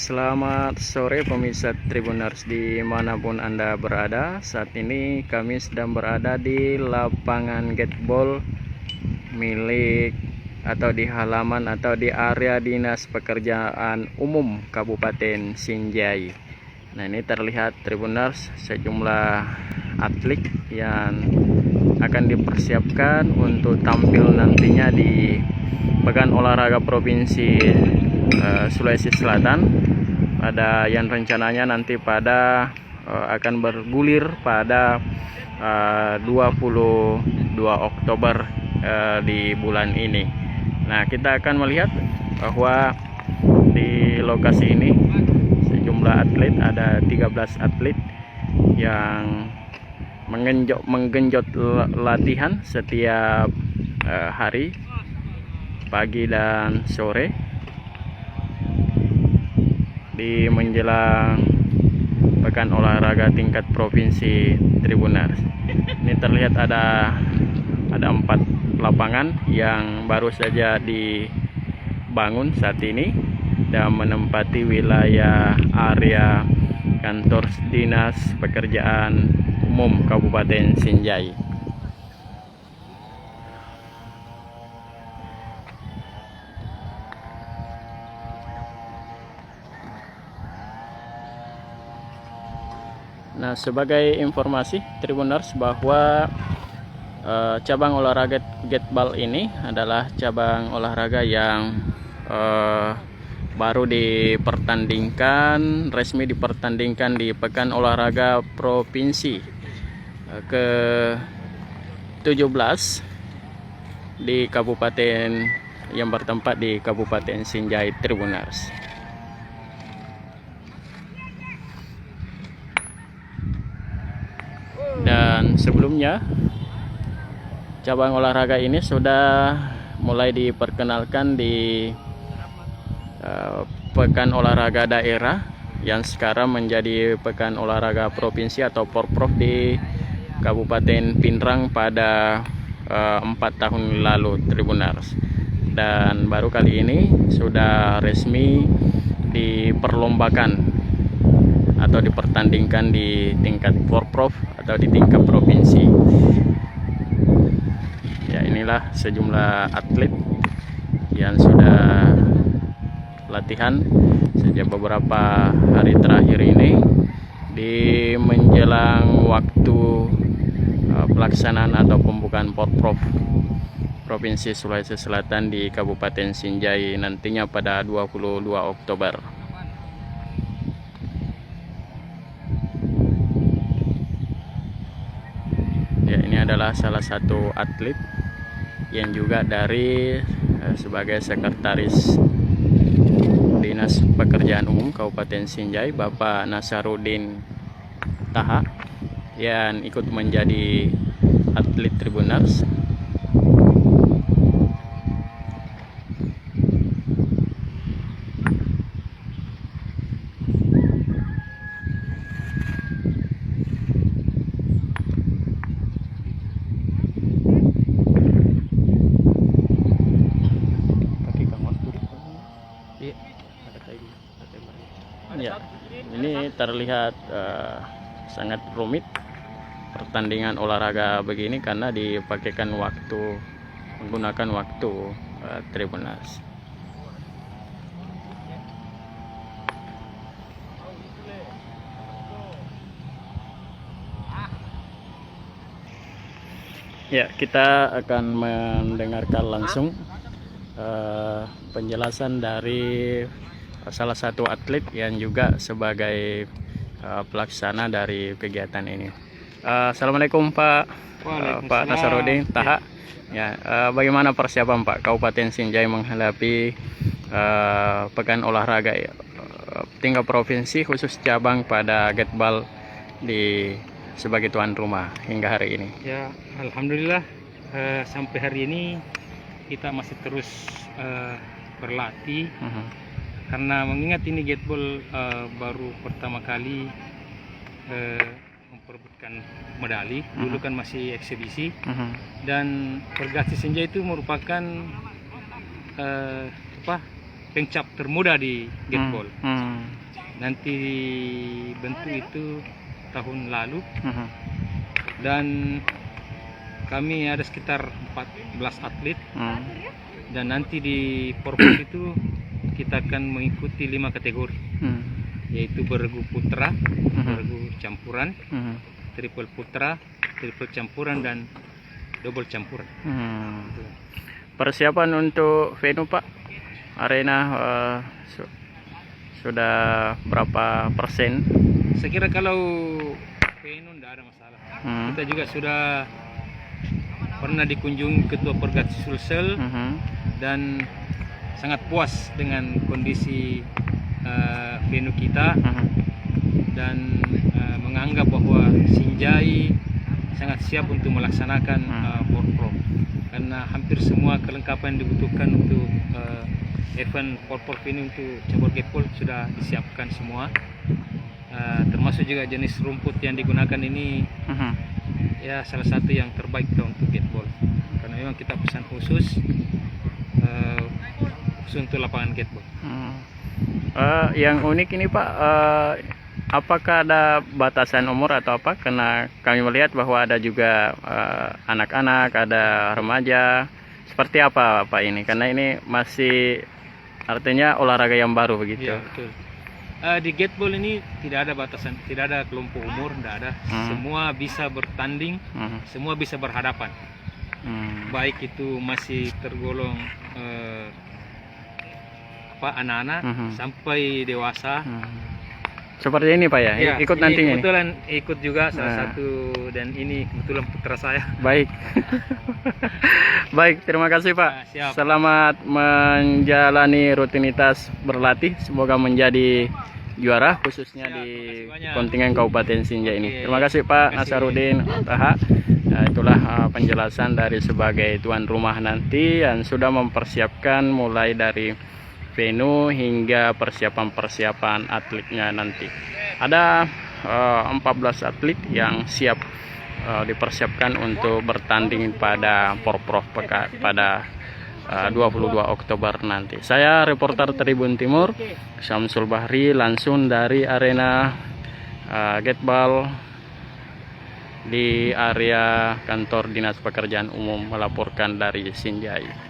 Selamat sore pemirsa Tribuners dimanapun Anda berada. Saat ini kami sedang berada di lapangan gateball milik atau di halaman atau di area Dinas Pekerjaan Umum Kabupaten Sinjai. Nah, ini terlihat Tribuners sejumlah atlet yang akan dipersiapkan untuk tampil nantinya di Pekan Olahraga Provinsi Sulawesi Selatan, pada yang rencananya nanti pada akan bergulir pada 22 Oktober di bulan ini. Nah, kita akan melihat bahwa di lokasi ini sejumlah atlet, ada 13 atlet yang menggenjot latihan setiap hari pagi dan sore di menjelang Pekan Olahraga tingkat provinsi Tribuners. Ini terlihat ada 4 lapangan yang baru saja dibangun saat ini dan menempati wilayah area kantor Dinas Pekerjaan Umum Kabupaten Sinjai. Nah, sebagai informasi Tribuners bahwa cabang olahraga gateball ini adalah cabang olahraga yang baru dipertandingkan, resmi dipertandingkan di Pekan Olahraga Provinsi ke-17 di kabupaten yang bertempat di Kabupaten Sinjai Tribuners. Dan sebelumnya cabang olahraga ini sudah mulai diperkenalkan di Pekan Olahraga Daerah yang sekarang menjadi Pekan Olahraga Provinsi atau Porprov di Kabupaten Pindrang pada 4 tahun lalu Tribuners. Dan baru kali ini sudah resmi diperlombakan atau dipertandingkan di tingkat Porprov atau di tingkat provinsi. Ya, inilah sejumlah atlet yang sudah latihan sejak beberapa hari terakhir ini di menjelang waktu pelaksanaan atau pembukaan Porprov Provinsi Sulawesi Selatan di Kabupaten Sinjai nantinya pada 22 Oktober. Ya, ini adalah salah satu atlet yang juga dari sebagai sekretaris Dinas Pekerjaan Umum Kabupaten Sinjai, Bapak Nasaruddin Taha, yang ikut menjadi atlet Tribuners. Ya, ini terlihat sangat rumit pertandingan olahraga begini karena dipakaikan waktu, menggunakan waktu Tribuners. Ya, kita akan mendengarkan langsung penjelasan dari salah satu atlet yang juga sebagai pelaksana dari kegiatan ini. Assalamualaikum Pak. Pak Nasaruddin Taha. Ya, bagaimana persiapan Pak Kabupaten Sinjai menghadapi Pekan Olahraga tingkat provinsi khusus cabang pada gateball di sebagai tuan rumah hingga hari ini? Ya, alhamdulillah sampai hari ini kita masih terus berlatih. Karena mengingat ini gateball baru pertama kali memperebutkan medali, dulu kan masih eksibisi. Dan Pergasi Sinjai itu merupakan pengcap termuda di Getbol. Hmm. Nanti dibentuk itu tahun lalu Hmm. dan kami ada sekitar 14 atlet. Hmm. Dan nanti di Porpor itu kita akan mengikuti 5 kategori, Hmm. yaitu bergu putra, bergu campuran, Hmm. triple putra, triple campuran, dan double campuran. Hmm. Persiapan untuk venue Pak, arena sudah berapa persen? Saya kira kalau venue tidak ada masalah. Hmm. Kita juga sudah pernah dikunjungi Ketua Pergatsi Sulsel Hmm. dan sangat puas dengan kondisi venue kita Hmm. dan menganggap bahwa Sinjai sangat siap untuk melaksanakan Porpor, karena hampir semua kelengkapan yang dibutuhkan untuk event Porpor venue untuk cabur Getbol sudah disiapkan semua, termasuk juga jenis rumput yang digunakan ini Hmm. ya salah satu yang terbaik untuk Getbol, karena memang kita pesan khusus untuk lapangan Getbol. Yang unik ini Pak, apakah ada batasan umur atau apa? Karena kami melihat bahwa ada juga anak-anak, ada remaja. Seperti apa Pak ini? Karena ini masih artinya olahraga yang baru begitu. Iya, betul. Di Getbol ini tidak ada batasan, tidak ada kelompok umur, tidak ada. Semua bisa bertanding, semua bisa berhadapan. Baik itu masih tergolong anak-anak sampai dewasa. Seperti ini Pak ya, Ya, ikut ini nantinya. kebetulan ikut juga salah satu, dan ini kebetulan putra saya. Baik. Baik, terima kasih Pak. Siap. Selamat menjalani rutinitas berlatih. Semoga menjadi juara khususnya Siap, di terima kasih banyak. kontingen Kabupaten Sinjai ini. Oke, Terima kasih Pak terima kasih. Nasaruddin Taha. Nah, itulah penjelasan dari sebagai tuan rumah nanti yang sudah mempersiapkan mulai dari venue hingga persiapan-persiapan atletnya nanti. Ada 14 atlet yang siap dipersiapkan untuk bertanding pada Porprov pada 22 Oktober nanti. Saya reporter Tribun Timur, Syamsul Bahri, langsung dari arena Getbol di area kantor Dinas Pekerjaan Umum melaporkan dari Sinjai.